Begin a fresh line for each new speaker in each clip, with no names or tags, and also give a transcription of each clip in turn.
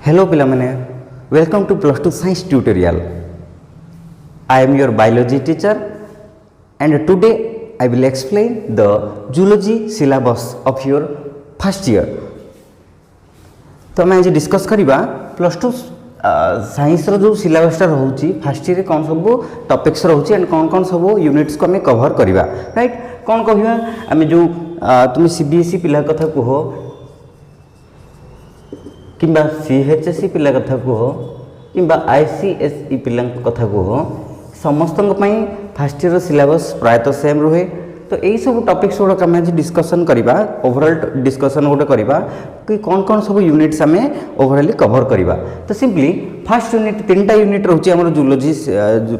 Hello pilamane, welcome to plus 2 science tutorial. I am your biology teacher and today I will explain the zoology syllabus of your first year. तो मैं आज discuss करिबा plus 2 science रो जो syllabus रोची first year कौन सब topics रोची and कौन कौन सब यूनिट्स को हमें कवर करिबा राइट कौन कहबा हमें जो तुम सीबीएसई पिला कथा कहो किंबा सीएचएसई पिला कथा कहो किंबा आईसीएसई पिला कथा कहो समस्त फर्स्ट ईयर सिलेबस प्रायतः सेम रुहे तो यही सब टॉपिक्स गुड़ा आम आज डिस्कसन करवा ओवरऑल डिस्कसन गोटे करवा कि कौन कौन सब यूनिट्स आम ओवरऑली कवर करवा तो सिंपली फर्स्ट यूनिट तीन टा यूनिट रोचे आम जूलोजी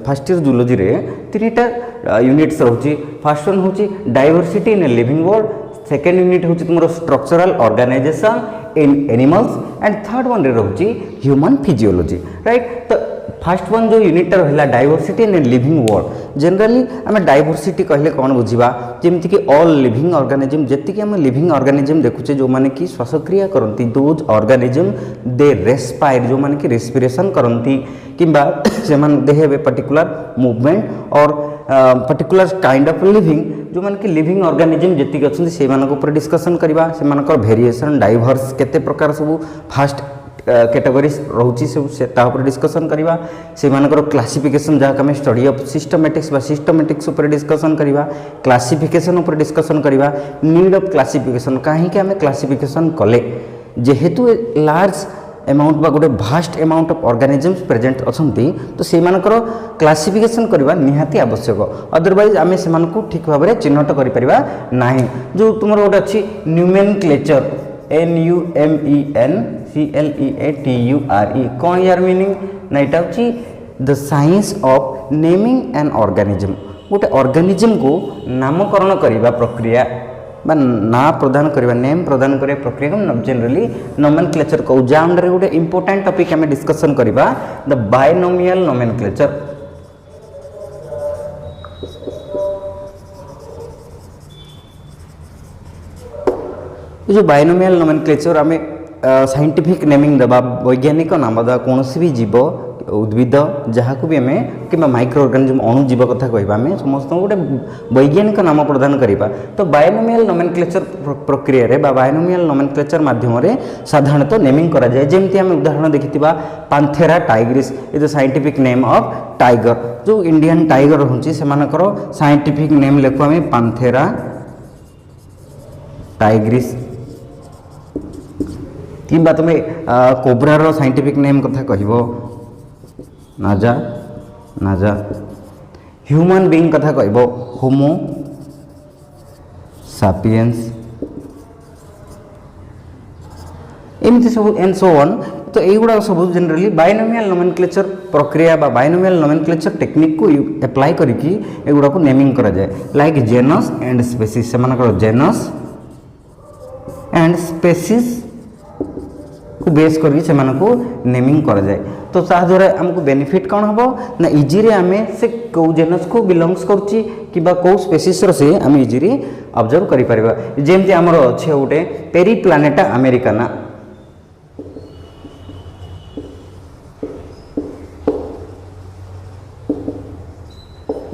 फर्स्ट ईयर जूलोजी रे तीन टा यूनिट्स रोचे फर्स्ट वन हूँ diversity in living world second unit हूँ तुम structural organization in animals and third one रे रोचे ह्यूमन फिजियोलॉजी राइट तो फर्स्ट वन जो यूनिट रहा diversity in living world generally आम डाइवर्सिटी कहले कौन बुझा जमीक ऑल लिविंग ऑर्गेनिज्म जी आम लिविंग ऑर्गेनिज्म देखुचे जो मैंने कि श्वासक्रिया करती दोज ऑर्गेनिज्म दे रेस्पायर जो मैंने कि रेस्पिरेशन करती किंबा से they have a particular movement और पर्टिकुलर काइंड ऑफ लिविंग जो मैंने कि लिविंग ऑर्गेनिज्म जी अच्छे से डिस्कसन करवा से वेरिएशन डाइवर्स केते प्रकार सब फास्ट कैटेगरी रोची सब डिस्कसन करवा से क्लासिफिकेशन जहाँ आम स्टडी ऑफ सिस्टमैटिक्स बा सिस्टमैटिक्स उपर डिस्कसन करवा क्लासिफिकेशन उपर डिस्कसन करवा नीड ऑफ क्लासिफिकेशन कहीं आम क्लासिफिकेशन कले जेहेतु लार्ज अमाउंट बा गोटे vast amount of organisms present अच्छी तो से क्लासिफिकेशन करवा निहाती आवश्यक अदरवाइज आम से ठीक भाव में चिन्हट करना जो तुम गोटे अच्छी न्यूमेनक्लेचर NUMENCLEATURE कौन यार मीनिंग ना यहाँ हूँ the science of naming an organism गोटे ऑर्गेनिज्म को नामकरण करने प्रक्रिया बा ना प्रदान करवा नेम प्रदान करने प्रक्रिया को जनरली नोमेनक्लेचर कहू जहाँ अंडर गोटे इंपोर्टेंट टॉपिक आम डिस्कसन करवा द बायनोमियल नोमेनक्लेचर जो बायनोमियल नोमेनक्लेचर आम साइंटिफिक नेमिंग दबा वैज्ञानिक नाम दबा कौन भी जीव उद्भिद जहाँ को भी आम कि माइक्रो ऑर्गेनिज्म अणुजीव कथा कहवा आम समस्त गोटे वैज्ञानिक नाम प्रदान करवा तो बायनोमियल नोमेनक्लेचर प्रक्रिया बायनोमियल नोमेनक्लेचर माध्यम साधारणतः नेमिंग करा जाए जमती आम उदाहरण देखी पांथेरा टाइग्रिस ये साइंटिफिक नेम ऑफ टाइगर जो इंडियन टाइगर होची से साइंटिफिक नेम लिखु आम पांथेरा टाइग्रिस किंबा तुम कोब्रार साइंटिफिक नेम कथा कहब नाजा नाजा ह्यूमन बीइंग कथा कहब होमो सापियंस एमती सब एंड सो ऑन तो युवा सब जनरली बायनोमियल नोमेनक्लेचर प्रक्रिया बा बायनोमियल नोमेनक्लेचर टेक्निक को अप्लाई करके एगुड़ा को नेमिंग करा जाए लाइक जेनस एंड स्पेसीज से जेनस एंड स्पेसीज को बेस करके से नेमिंग करा जाए तो द्वारा आमको बेनिफिट कौन हम ना इजीरे आम से कौ जेनस को बिलंग्स करुच्ची कि कौ स्पेसीस से आम इजीरे ऑब्जर्व करें जमती आमर अच्छे गोटे पेरीप्लानेटा Americana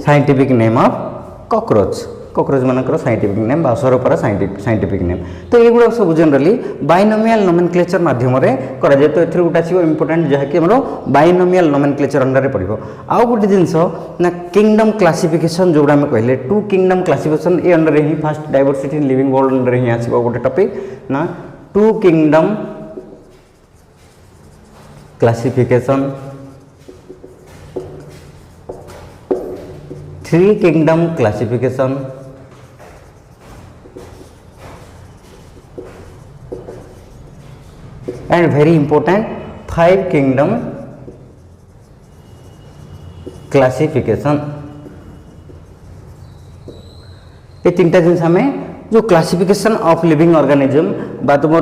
scientific name of cockroach cockroach मानकर साइंटिफिक नेम सरपरा साइंटिफिक नेम तो ये सब जनरली बायनोमियल नोमेनक्लेचर माध्यम करा जाए तो ये गोटे आसो इंपोर्टेंट जहाँकि बायनोमियल नोमेनक्लेचर अंडर पड़ो आउ गोटे जिनस ना किंगडम क्लासिफिकेशन जोड़ा आम कहले टू किंगडम क्लासिफिकेशन ये अंडर ही first diversity in living world under ही आसो गोटे टॉपिक ना two kingdom classification three kingdom classification and very important five kingdom classification ये तीन टा जिन जो क्लासिफिकेशन ऑफ लिविंग ऑर्गेनिज्म बा तुम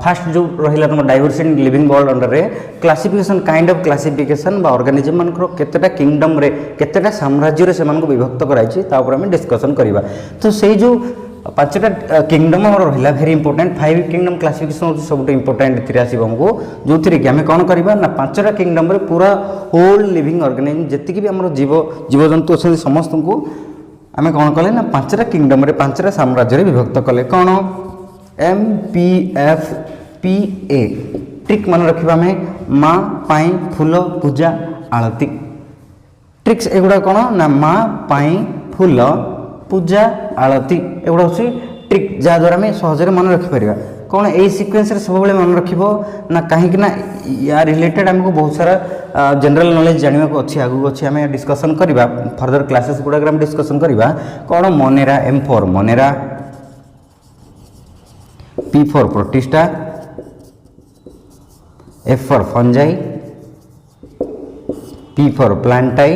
फास्ट जो रहा तुम diversity in living world under रे क्लासिफिकेशन काइंड ऑफ क्लासिफिकेशन बा ऑर्गेनिज्म मानकर केतेटा किंगडम रे केतेटा साम्राज्य रे से विभक्त कराई आम डिस्कसन करवा तो से जो पांचटा किंगडम हमर रहिला वेरी इंपोर्टेंट 5 किंगडम क्लासिफिकेशन होची सब इंपोर्टेंट एथिरे आसीबो हमको जोथिरे कि हमें कोन करबा ना पांचटा किंगडम रे पूरा होल लिविंग ऑर्गेनिज्म जति कि भी हमर जीव जंतु अछन समस्त को हमें कोन कले ना पांचटा किंगडम रे पांचटा साम्राज्य रे विभक्त कले कोन MPFPA ट्रिक मन रखिबा में माँ पाई फूल पूजा आळती ट्रिक्स एगुड़ा कौन ना माँ पाई फूल पूजा आळती एगुड़ा हूँ ट्रिक जहाँद्वारा आम सहजरे मन रखिपर कौन यही सिक्वेन्स सब मन रख ना कहीं या रिलेटेड आमको बहुत सारा जनरल नॉलेज जानवा को अच्छी आगू अच्छी आम डिस्कसन करवा फर्दर क्लासेस गुड़ाक डिस्कसन करवा कौन monera M for monera P for protista F for fungi P for plantae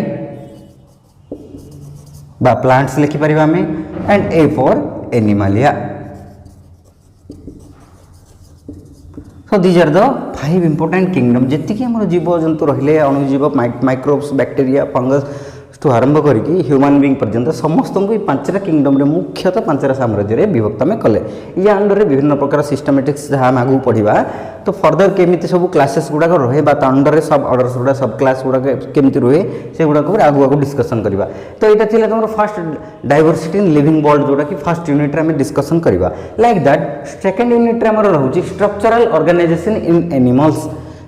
बा प्लांट्स लिखि परिबा में and A for animalia so these are the 5 important kingdom जेति कि हमर जीव जंतु रहिले अणुजीव माइक्रोब्स बैक्टीरिया फंगस ठू आरंभ करके ह्यूमन बीइंग पर्यंत समस्त को पांचटा किंगडम रे मुख्यतः पांचटा साम्राज्य रे विभक्त में कले या अंडर रे विभिन्न प्रकार सिस्टमेटिक्स जहाँ हम आगू पढ़ा तो फर्दर केमिति सब क्लासेस गुड़ाक रहे अंडर रे सब ऑर्डर्स गुड़ा सब क्लास गुड़ाक केमिति रहे से गुड़ाक आगू आगू डिस्कसन करवा तो यहाँ थिला तुम first diversity in living world जोटा कि फर्स्ट यूनिट रे हमें डिस्कसन करवा लाइक दैट सेकंड यूनिट रे हमर रहउची structural organization in animals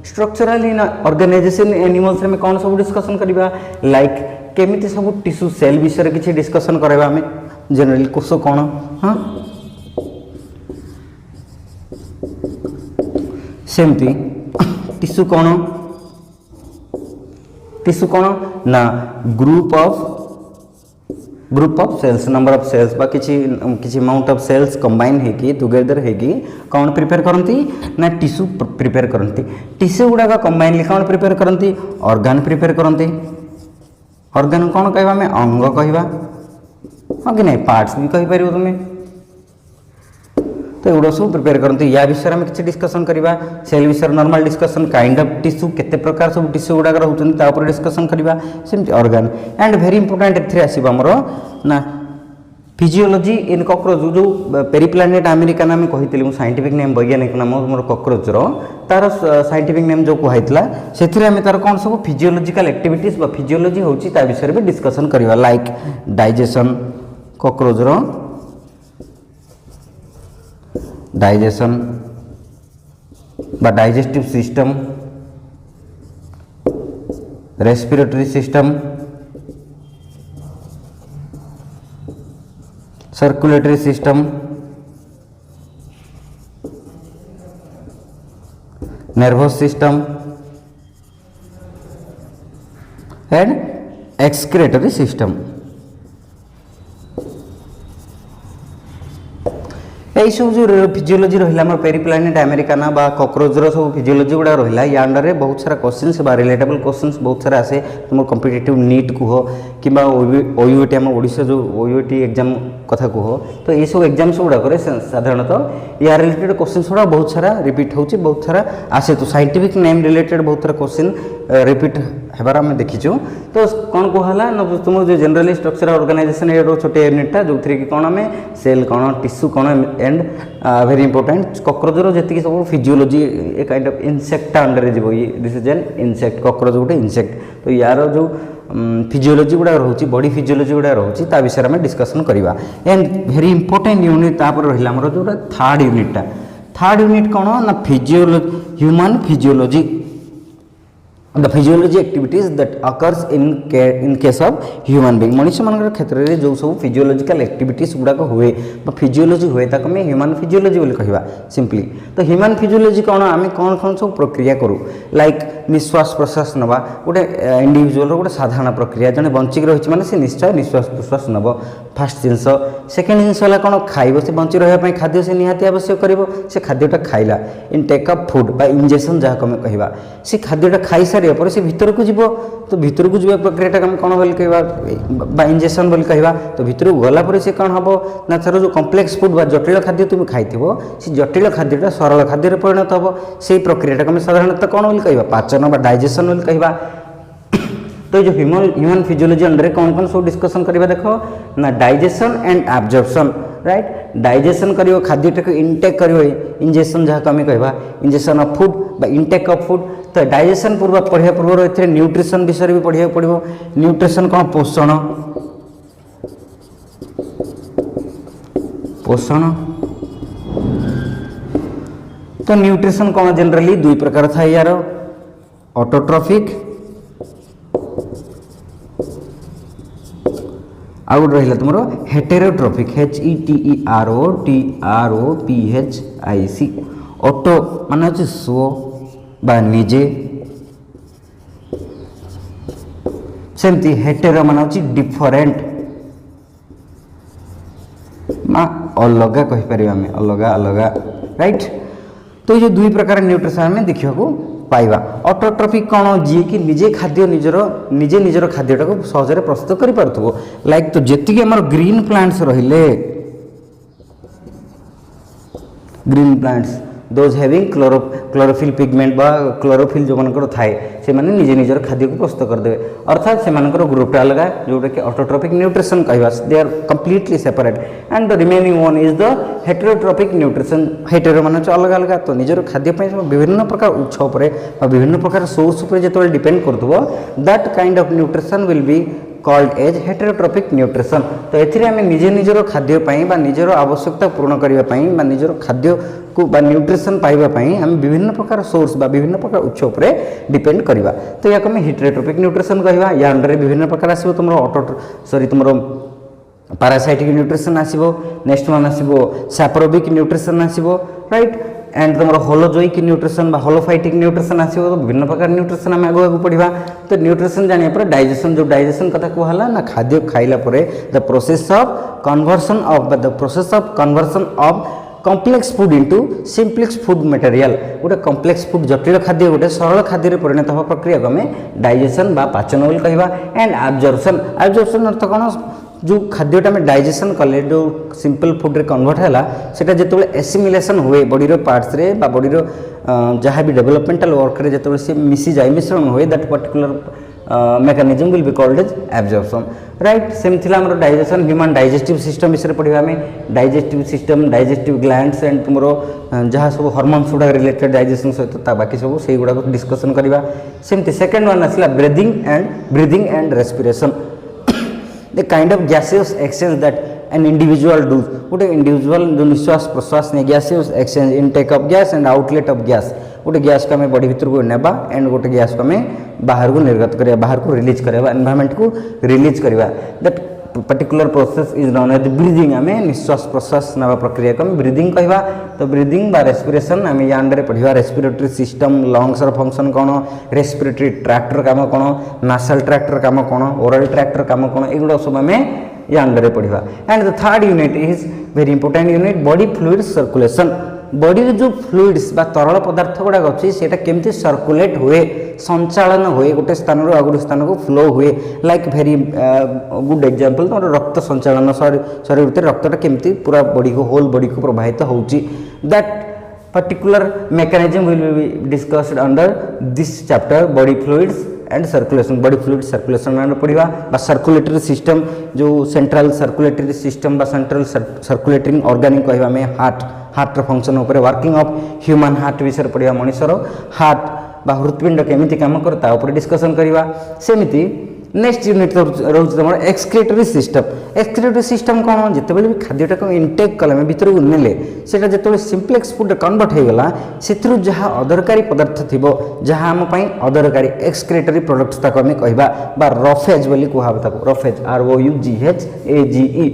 structural in organisation in animals में कौन सब डिस्कसन करवा लाइक केमिति सब टिश्यू सेल विषय किसी डिस्कसन करवा आम जनरली कोष कौन हाँ सेमती टिश्यू कौन ना group of cells number of cells बा किसी अमाउंट ऑफ सेल्स कंबाइन होगी टुगेदर होगी कौन प्रिपेयर करती ना टिश्यू प्रिपेयर करती टिश्यू गुड़ाक कंबाइनली कौन प्रिपेयर करती ऑर्गन प्रिपेयर करती ऑर्गन कौन कहवा में अंग कहवा हाँ कि नहीं पार्ट्स भी कहीपर तुम्हें तो एगुड़ा सब प्रिपेयर करते या विषय में किसी डिस्कसन करवा सेल विषय normal discussion kind of tissue केते प्रकार सब टिश्यू गुड़ाक रोचे डिस्कसन करवा सेमती ऑर्गन एंड वेरी इंपोर्टेंट एथि आसो आमर ना फिजियोलॉजी इन कॉकरोच जो पेरीप्लानेट अमेरिका नाम कही साइंटिफिक नेम वैज्ञानिक नाम मोर कॉकरोचर तार साइंटिफिक नेम जो कहला से तार कौन सब फिजियोलॉजिकल एक्टिविटीज फिजियोलॉजी होची ता विषय में डिस्कसन करवा लाइक डाइजेशन कॉकरोचर डाइजेशन बा digestive system respiratory system circulatory system nervous system and excretory system यही सब जो फिजियोलॉजी रहा पेरीप्लानेट अमेरिकाना बा कॉकरोचर सब फिजियोलॉजी गुड़ा रहा या अंडर में बहुत सारा क्वेश्चंस बा रिलेटेबल क्वेश्चंस बहुत सारा आसे तुम कॉम्पिटिटिव नीट कह कि ओयूटी आम ओडिशा जो ओयूटी एग्जाम कथा कह तो ये सब एग्जाम्स गुड़ाक साधारणतः या रिलेटेड क्वेश्चंस गुड़ा बहुत सारा रिपीट हो बहुत सारा आसे तो साइंटिफिक नेम रिलेटेड बहुत सारा क्वेश्चन रिपीट हेबार आम देखीचु तो कौन कहला ना तुम जो जनरली स्ट्रक्चर ऑर्गेनाइजेशन ये छोटे यूनिटा जो थी कि कौन आम सेल कौन टिश्यू कौन एंड वेरी इंपोर्टेंट कॉकरोचर जी सब physiology a kind of insecta under ये this is an insect cockroach गोटे इनसेक्ट तो यार जो फिजियोलॉजी गुड़ा रोचे बॉडी फिजियोलॉजी गुड़ा रोचे ता विषय में डिस्कसन करवा एंड वेरी इंपोर्टेंट यूनिट तापर रहा आमर जो थर्ड यूनिट कौन ना physiology human physiology the physiology activities that occurs in case of human being मनुष्य मान क्षेत्र में जो सब फिजियोलॉजिकल एक्टिविटीज गुड़ाक हुए फिजियोलॉजी हुए ताको में ह्यूमन फिजियोलॉजी बोली कहवा सिंपली तो ह्यूमन फिजियोलॉजी कौन आम कौन कौन सब प्रक्रिया करूँ लाइक निश्वास प्रश्वास नवा गोटे इंडिविजुअल गोटे साधारण प्रक्रिया जड़े बंचिक रही माने से निश्चय निश्वास प्रश्वास नब फास्ट जिनस सेकेंड जिनस है कौन खाइब से बंची रहा खाद्य से निहाती आवश्यक कर से खाद्यटा खाइला इन टेक अप फूड बा इंजेक्शन जहाँ कम कहवा से खाद्यटा खाई सारे पर से भीतर को जीव तो भीतर को जीवा प्रक्रिया आम कौन बोल कहवा इंजेक्शन बोल कहवा तो भीतर को गलापर से कौन हम ना तार जो कम्प्लेक्स फूड बा जटिल खाद्य तुम खाई से जटिल खाद्यटा सरल खाद्य परिणत हम से प्रक्रिया आम साधारणतः कौन बोल कहवा पाचन बा डाइजेशन बोल कहवा तो जो ह्यूमन फिजियोलॉजी अंडर कौन कौन सब डिस्कसन करवा देख ना digestion and absorption right digestion करियो खाद्यटा को इनटेक करियो इंजेक्शन जहाँ आम कहवा इंजेक्शन ऑफ फूड बा इनटेक ऑफ फूड तो डाइजेशन पूर्व पढ़िया पूर्व ए न्यूट्रिशन विषय भी पढ़िया पड़ो न्यूट्रिशन कौन पोषण पोषण तो न्यूट्रिशन कौन जनरली दुई प्रकार था यार ऑटोट्रॉफिक आउ गोटे रहा तुम हेटेरोट्रॉफिक HETEROTROPHIC ऑटो मान हूँ स्व बा निजे सेमती हेटेरो मान हूँ डिफरेंट अलग कहीपर आम अलग अलग राइट तो ये दुई प्रकार न्यूट्रिशन आम देखा पाइबा ऑटोट्रॉफिक कौन जी कि निजे खाद्य निजर खाद्यटा को सहजरे प्रस्तुत कर पार्थो लाइक तो जी आम ग्रीन प्लांट्स रहिले green plants those having chlorophyll pigment बा क्लोरोफिल जो मनकर थाए से माने निजे निजर खाद्य को प्रस्तुत करदे अर्थात से मानकर ग्रुपटा अलग जोटा कि ऑटोट्रॉफिक न्यूट्रिशन कहवा they are completely separate and the remaining one is the heterotrophic nutrition hetero मान अलग अलग तो निजर खाद्य विभिन्न प्रकार उत्स पर विभिन्न प्रकार सोर्स पर जो डिपेंड करथबो that kind of nutrition will be called as heterotrophic nutrition तो एथिरे आमे निजे निजर खाद्य पई बा निजर आवश्यकता पूर्ण करिवा पई बा निजर खाद्य को बा न्यूट्रिशन पाइबा पई हम विभिन्न प्रकार सोर्स बा विभिन्न प्रकार उत्स पर डिपेंड करिवा तो या कमे हेटेरोट्रॉफिक न्यूट्रिशन कहवा या अंडर विभिन्न प्रकार आसीबो तुमरो पैरासाइटिक न्यूट्रिशन आसीबो नेक्स्ट वन आसीबो सैप्रोबिक न्यूट्रिशन आसीबो राइट एंड तुम होलोजोइक न्यूट्रिशन बा होलोफाइटिक न्यूट्रिशन आसीबो तो विभिन्न प्रकार न्यूट्रिशन आम आगे आगे पढ़ा तो न्यूट्रिशन जानिया पर डाइजेशन जो डाइजेशन कथा कहला ना खाद्य खाइला परे the process of conversion of complex food into simplex food material गोटे कॉम्प्लेक्स फूड जटिल खाद्य गोटे सरल खाद्य परिणत होगा प्रक्रिया को आम डाइजेशन बा पाचन बोली कहवा एंड एब्जॉर्प्शन अर्थ कौन जो खाद्यटा में डाइजेशन कले जो सिंपल फूड रे कन्वर्ट है सेटा जो एसिमिलेशन हुए बॉडी पार्ट्स रे बा बॉडी जहाँ भी डेवलपमेंटल वर्क रे जो से मिसी जाए मिश्रण हुए that particular mechanism will be called as absorption right same थिला हमर डाइजेशन ह्यूमन डाइजेस्टिव सिस्टम विषय पढ़ा आम digestive system digestive glands and तुम जहाँ सब हॉर्मोन्स गुड़ा रिलेटेड डाइजेशन सहित बाकी सब से गुड़ा डिस्कसन करवा सेमती सेकेंड वन आसला breathing and respiration the kind of gaseous exchange that an individual does गोटे इंडिविजुअल जो निश्वास प्रश्वास ने gaseous exchange intake of gas and outlet of gas गोटे गैस को हमें बॉडी भीतर को नेबा एंड गोटे गैस को हमें बाहर को निर्गत करिया बाहर को रिलीज करिया एनवायरनमेंट को रिलीज करिया that particular process is known as breathing आम निश्वास प्रश्वास नावा प्रक्रिया को ब्रीदिंग कहवा तो ब्रीदिंग बा रेस्पिरेशन आम या अंडर पढ़ा रेस्पिरेटरी सिस्टम लंग्स फंक्शन कौन रेस्पिरेटरी ट्रैक्टर काम कौन नासल ट्रैक्टर काम कौन ओरल ट्रैक्टर काम कौन एगुड़ा सब आम या अंडर पढ़ा and the third unit is very important unit body fluid circulation body जो फ्लूइड्स बा तरल पदार्थ गुड़ाक अच्छी से केमती सर्कुलेट हुए संचालन हुए गोटे स्थान रू गोटे स्थान को फ्लो हुए लाइक भेरी गुड एग्जांपल तुम रक्त संचालन शरीर भितर रक्तटा केमती पूरा बॉडी को होल बॉडी को प्रभावित होउची that particular mechanism will be discussed under this chapter body fluids and circulation body fluid circulation पढ़ा बा सर्कुलेटरी सिस्टम जो सेंट्रल सर्कुलेटरी सिस्टम बा सेंट्रल सर्कुलेटिंग ऑर्गेनिक कहवा में हार्ट फंक्शन उपर वर्किंग ऑफ ह्यूमन हार्ट विषय पढ़ा मनुष्यर हार्ट बा हृत्पिंड केमिति काम करता ऊपर डिस्कशन करवा सेमिति नेक्स्ट यूनिट रोज तुम एक्सक्रीटरी सिस्टम कौन जिते भी खाद्यटा को इनटेक कले भीतर को नेले से जो सिंप्लेक्स फूड कन्वर्ट हो गला से जहाँ अदरकारी पदार्थ थी जहाँ आम अदरकारी एक्सक्रीटरी प्रोडक्ट्स ताको आम कहवा बा रफेज बोली कहवा roughage ROUGHAGE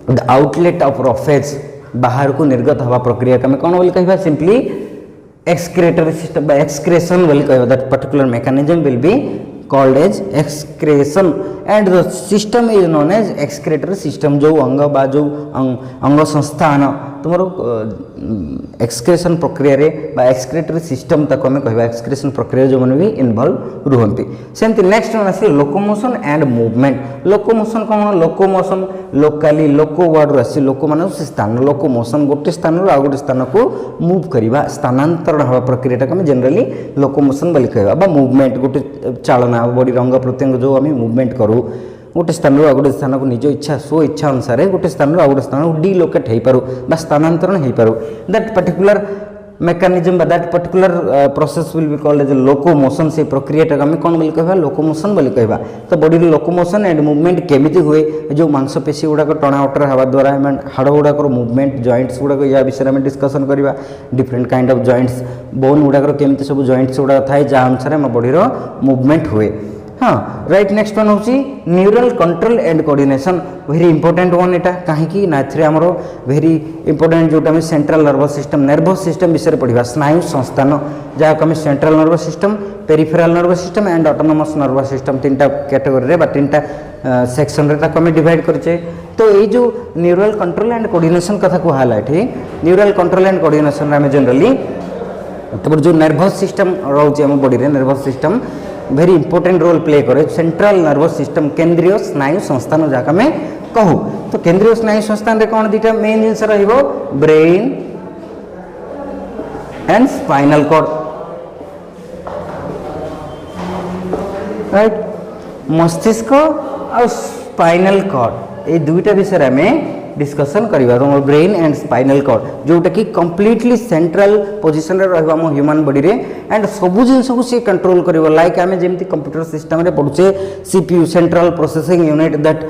the outlet of roughage बाहर को निर्गत हवा प्रक्रिया को कौन बोली कहवा सिंपली एक्सक्रेटरी सिस्टम एक्सक्रेशन बोली कहवा that particular mechanism will be called as excretion and the system is known as excretory system जो अंग बा जो अंग संस्थान तुम एक्सक्रेशन प्रक्रिया रे बा एक्सक्रेटरी सिस्टम तक आम कहवा एक्सक्रेशन प्रक्रिया जो मैंने भी इनवॉल्व रुहंती सेमती नेक्स्ट वन आसी लोकोमोशन एंड मूवमेंट लोकोमोशन कौन लोकोमोशन लोकाली लोको वर्ड आसी लोक मान से स्थान लोकोमोशन गोटे स्थान रू आ गोटे स्थान को मूव करवा स्थानांतरण हवा प्रक्रिया को जनरली लोकोमोशन बोली कहवा बा मूवमेंट गोटे चालना बॉडी रंग प्रत्यंग जो आम मूवमेंट करूँ गोटे स्थान आ गोटे स्थान को निज इच्छा स्व इच्छा अनुसार गोटे स्थान आ गोटे स्थान को डिलोकेट हो पारू बा स्थानांतरण हो पारू that particular mechanism that particular process will be called as locomotion से प्रक्रिया आम कौन बोली कहबा लोकोमोशन बोली कहबा तो बॉडी लोकोमोशन एंड मूवमेंट केमिति हुए जो मांसपेशी गुड़ाक टणा ओटरा हवा द्वारा हाड़ गुड़ाक मूवमेंट जॉइंट्स गुड़ाक या विषय में डिस्कसन करवा different kind of joints bone गुड़ाक केमिति सब जॉइंट्स गुड़ा थाए जहाँ अनुसार आम बॉडी मूवमेंट हुए हाँ राइट नेक्स्ट वन हूँ neural control and coordination very important one एटा कहीं आमर वेरी इंपोर्टेंट जोटा सेंट्रल नर्वस सिस्टम विषय पढ़ा स्नायु संस्थान जहाँ को central nervous system peripheral nervous system and autonomic nervous system तीनटा कैटेगरी तीन सेक्शन रे डिवाइड करचे तो ये जो न्यूरल कंट्रोल एंड कोऑर्डिनेशन कथा कहला ये न्यूरल कंट्रोल एंड कोऑर्डिनेशन आम जनरली तो जो नर्वस सिस्टम रोचे आम बॉडी रे nervous system very important role play करे सेंट्रल नर्वस सिस्टम केंद्रीय स्नायु संस्थान जहाँ आम कहू तो केंद्रीय स्नायु संस्थान रे कौन दीटा मेन जिनस रहिबो brain and spinal cord right मस्तिष्क और स्पाइनल कॉर्ड ये दुईटा विषय आम डिस्कसन करवा तुम ब्रेन एंड स्पाइनल कॉर्ड जोटा कि कंप्लीटली सेंट्रल पोजिशन रहा ह्यूमन बॉडी रे एंड सबू जिनस को सी कंट्रोल कर लाइक आम जमी कंप्यूटर सिस्टम रे पढ़ुचे CPU central processing unit that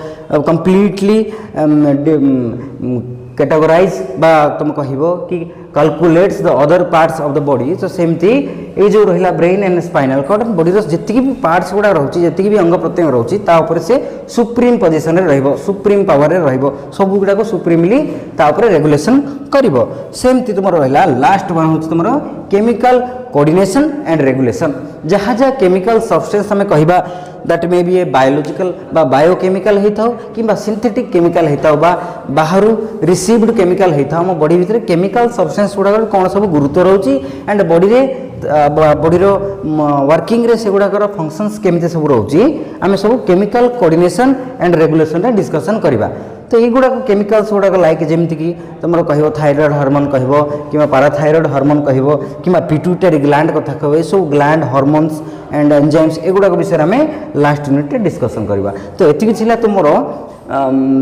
completely categorize बा तुम कह कि calculates the other parts of the body तो सेमती ये जो रहा brain and spinal cord body जी भी पार्ट्स गुड़ा रोचे जी भी अंग प्रत्यंग रोचे से सुप्रीम पोजिशन रे सुप्रीम पावर रे रहिबो सब गुड़ा सुप्रीमली रेगुलेशन करिवो सेमती तुम रहा लास्ट वन हूँ तुम केमिकल कोऑर्डिनेशन एंड रेगुलेशन जहाँ जहाँ केमिकल सब्सटेंस आम कहबा that may be a biological बा बायोकेमिकल होता हो कि सिंथेटिक केमिकल होता हो बा बाहर रिसीव्ड केमिकल होता हो बॉडी भितर केमिकल सब्सटेंस गुड़ा कौन सब गुरुत्व रोचे एंड बॉडी रे बॉडी वर्किंग रे से गुड़ाकर फंक्शंस केमिति सब रोचे आम सब केमिकल कोऑर्डिनेशन एंड रेगुलेशन रे डिस्कसन करवा तो ये गुड़ाक केमिकल्स गुड़ाक लाइक जमीक कि तुम कह थायरॉइड हार्मोन कह कि पाराथायरॉइड हार्मोन कह कि पिट्यूटरी ग्लैंड कथा कह ये सब ग्लैंड हार्मोन्स एंड एंजाइम्स एगुड़ाक विषय आम लास्ट यूनिट रे डिस्कसन करवा तो ये तुम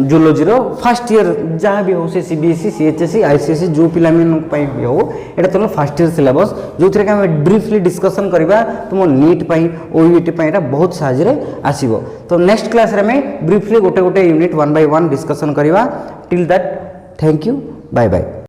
जूलॉजी फर्स्ट ईयर जहाँ भी हो सीबीएसई सीएचएसई आईसीएसई जो पिला हो यहाँ तुम फर्स्ट ईयर सिलेबस जो थी आम ब्रीफली डिस्कसन करवा तुम नीट ओयूटी बहुत साहय आसो तो नेक्स्ट क्लास रे आम ब्रीफली गोटे गोटे यूनिट 1 by 1 डिस्कसन करवा till that thank you bye bye.